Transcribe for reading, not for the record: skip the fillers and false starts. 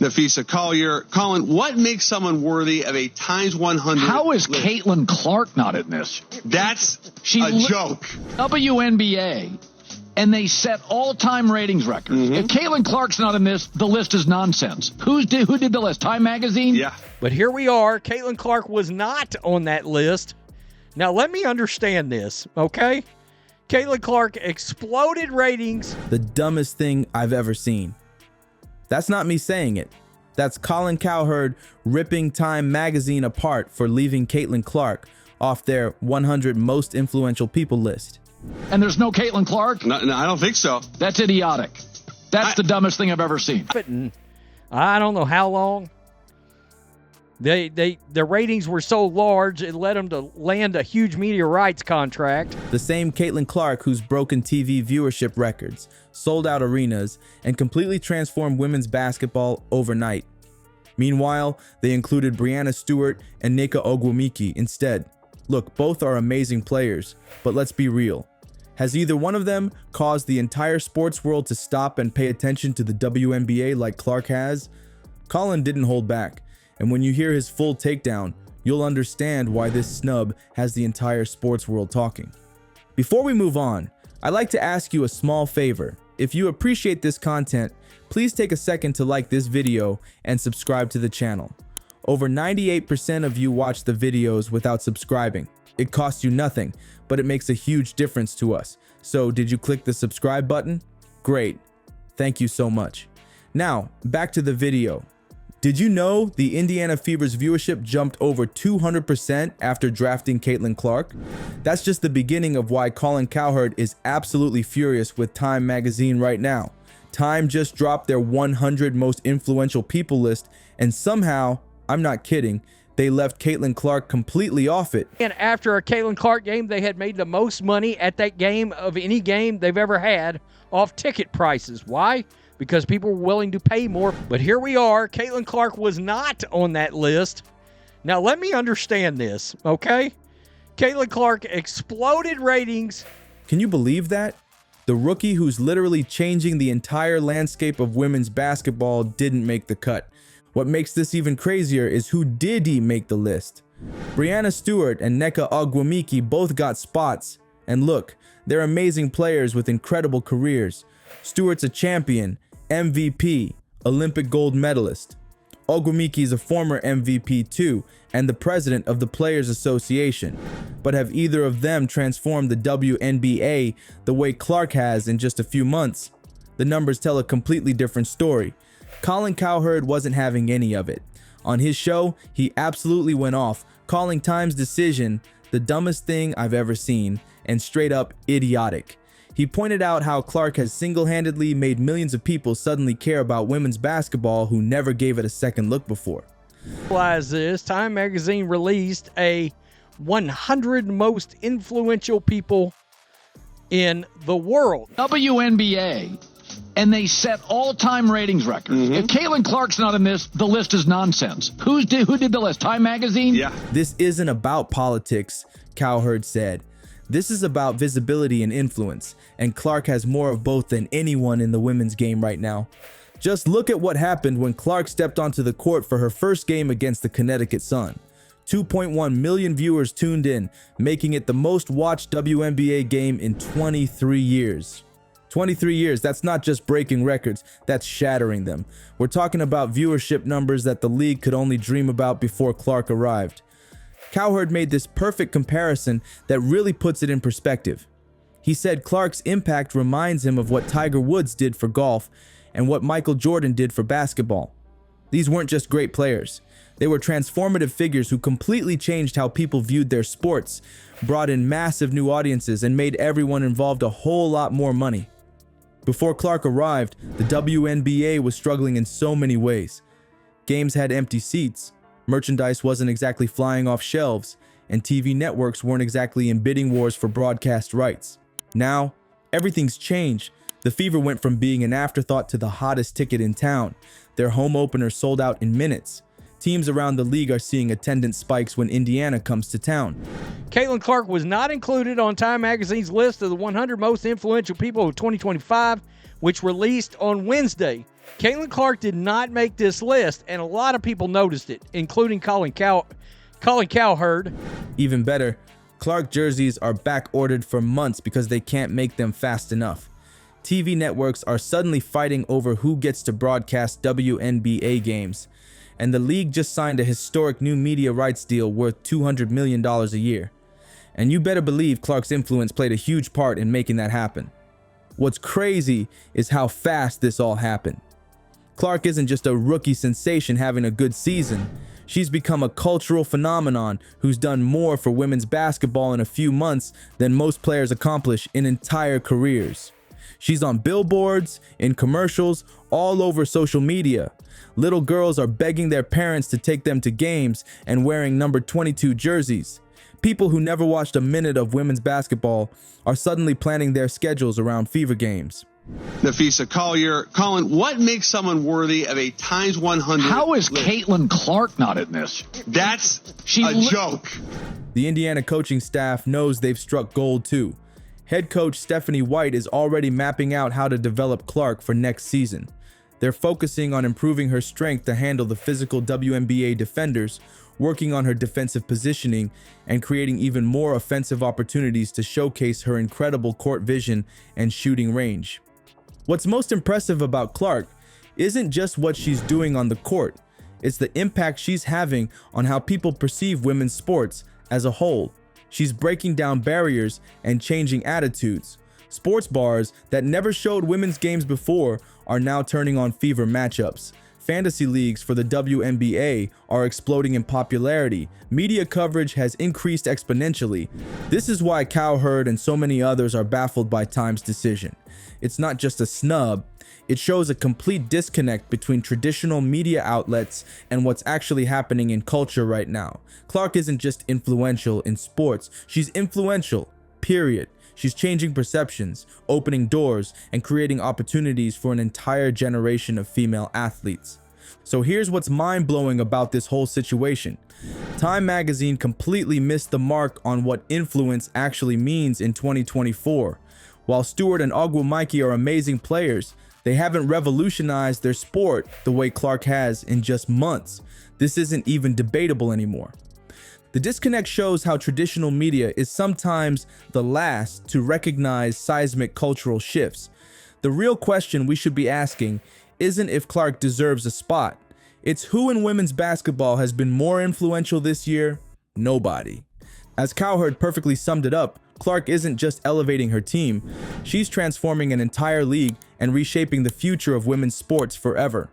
Nafisa Collier. Colin, what makes someone worthy of a times 100? How is list? Caitlin Clark not in this? That's a joke. WNBA, and they set all-time ratings records. If Caitlin Clark's not in this, the list is nonsense. Who did the list? Time Magazine? Yeah. But here we are. Caitlin Clark was not on that list. Now, let me understand this, okay? Caitlin Clark exploded ratings. The dumbest thing I've ever seen. That's not me saying it. That's Colin Cowherd ripping Time Magazine apart for leaving Caitlin Clark off their 100 most influential people list. And there's no Caitlin Clark? No, I don't think so. That's idiotic. That's the dumbest thing I've ever seen. I don't know how long. The ratings were so large, it led them to land a huge media rights contract. The same Caitlin Clark who's broken TV viewership records, sold out arenas, and completely transformed women's basketball overnight. Meanwhile, they included Breanna Stewart and Nneka Ogwumike instead. Look, both are amazing players, but let's be real. Has either one of them caused the entire sports world to stop and pay attention to the WNBA like Clark has? Colin didn't hold back. And when you hear his full takedown, you'll understand why this snub has the entire sports world talking. Before we move on, I'd like to ask you a small favor. If you appreciate this content, please take a second to like this video and subscribe to the channel. Over 98% of you watch the videos without subscribing. It costs you nothing, but it makes a huge difference to us. So did you click the subscribe button? Great. Thank you so much. Now, back to the video. Did you know the Indiana Fever's viewership jumped over 200% after drafting Caitlin Clark? That's just the beginning of why Colin Cowherd is absolutely furious with Time Magazine right now. Time just dropped their 100 most influential people list, and somehow, I'm not kidding, they left Caitlin Clark completely off it. And after a Caitlin Clark game, they had made the most money at that game of any game they've ever had off ticket prices. Why? Because people were willing to pay more. But here we are. Caitlin Clark was not on that list. Now, let me understand this, okay? Caitlin Clark exploded ratings. Can you believe that? The rookie who's literally changing the entire landscape of women's basketball didn't make the cut. What makes this even crazier is who did he make the list. Breanna Stewart and Nneka Ogwumike both got spots. And look, they're amazing players with incredible careers. Stewart's a champion, MVP, Olympic gold medalist. Ogwumike is a former MVP too, and the president of the Players Association. But have either of them transformed the WNBA the way Clark has in just a few months? The numbers tell a completely different story. Colin Cowherd wasn't having any of it. On his show, he absolutely went off, calling Time's decision the dumbest thing I've ever seen and straight up idiotic. He pointed out how Clark has single-handedly made millions of people suddenly care about women's basketball who never gave it a second look before. Realize this, Time Magazine released a 100 most influential people in the world. WNBA, and they set all-time ratings records. If Caitlin Clark's not in this, the list is nonsense. Who did the list? Time Magazine? Yeah. This isn't about politics, Cowherd said. This is about visibility and influence, and Clark has more of both than anyone in the women's game right now. Just look at what happened when Clark stepped onto the court for her first game against the Connecticut Sun. 2.1 million viewers tuned in, making it the most watched WNBA game in 23 years. 23 years, that's not just breaking records, that's shattering them. We're talking about viewership numbers that the league could only dream about before Clark arrived. Cowherd made this perfect comparison that really puts it in perspective. He said Clark's impact reminds him of what Tiger Woods did for golf and what Michael Jordan did for basketball. These weren't just great players. They were transformative figures who completely changed how people viewed their sports, brought in massive new audiences, and made everyone involved a whole lot more money. Before Clark arrived, the WNBA was struggling in so many ways. Games had empty seats. Merchandise wasn't exactly flying off shelves, and TV networks weren't exactly in bidding wars for broadcast rights. Now, everything's changed. The Fever went from being an afterthought to the hottest ticket in town. Their home opener sold out in minutes. Teams around the league are seeing attendance spikes when Indiana comes to town. Caitlin Clark was not included on Time Magazine's list of the 100 most influential people of 2025, which released on Wednesday. Caitlin Clark did not make this list, and a lot of people noticed it, including Colin Cowherd. Even better, Clark jerseys are back ordered for months because they can't make them fast enough. TV networks are suddenly fighting over who gets to broadcast WNBA games, and the league just signed a historic new media rights deal worth $200 million a year. And you better believe Clark's influence played a huge part in making that happen. What's crazy is how fast this all happened. Clark isn't just a rookie sensation having a good season. She's become a cultural phenomenon who's done more for women's basketball in a few months than most players accomplish in entire careers. She's on billboards, in commercials, all over social media. Little girls are begging their parents to take them to games and wearing number 22 jerseys. People who never watched a minute of women's basketball are suddenly planning their schedules around Fever games. Nafisa Collier. Colin, what makes someone worthy of a times 100? How is list? Caitlin Clark not in this? That's a joke. The Indiana coaching staff knows they've struck gold too. Head coach Stephanie White is already mapping out how to develop Clark for next season. They're focusing on improving her strength to handle the physical WNBA defenders, working on her defensive positioning, and creating even more offensive opportunities to showcase her incredible court vision and shooting range. What's most impressive about Clark isn't just what she's doing on the court, it's the impact she's having on how people perceive women's sports as a whole. She's breaking down barriers and changing attitudes. Sports bars that never showed women's games before are now turning on Fever matchups. Fantasy leagues for the WNBA are exploding in popularity. Media coverage has increased exponentially. This is why Cowherd and so many others are baffled by Time's decision. It's not just a snub, it shows a complete disconnect between traditional media outlets and what's actually happening in culture right now. Clark isn't just influential in sports, she's influential, period. She's changing perceptions, opening doors, and creating opportunities for an entire generation of female athletes. So here's what's mind-blowing about this whole situation. Time magazine completely missed the mark on what influence actually means in 2024. While Stewart and Ogwumike are amazing players, they haven't revolutionized their sport the way Clark has in just months. This isn't even debatable anymore. The disconnect shows how traditional media is sometimes the last to recognize seismic cultural shifts. The real question we should be asking isn't if Clark deserves a spot. It's who in women's basketball has been more influential this year? Nobody. As Cowherd perfectly summed it up, Clark isn't just elevating her team, she's transforming an entire league and reshaping the future of women's sports forever.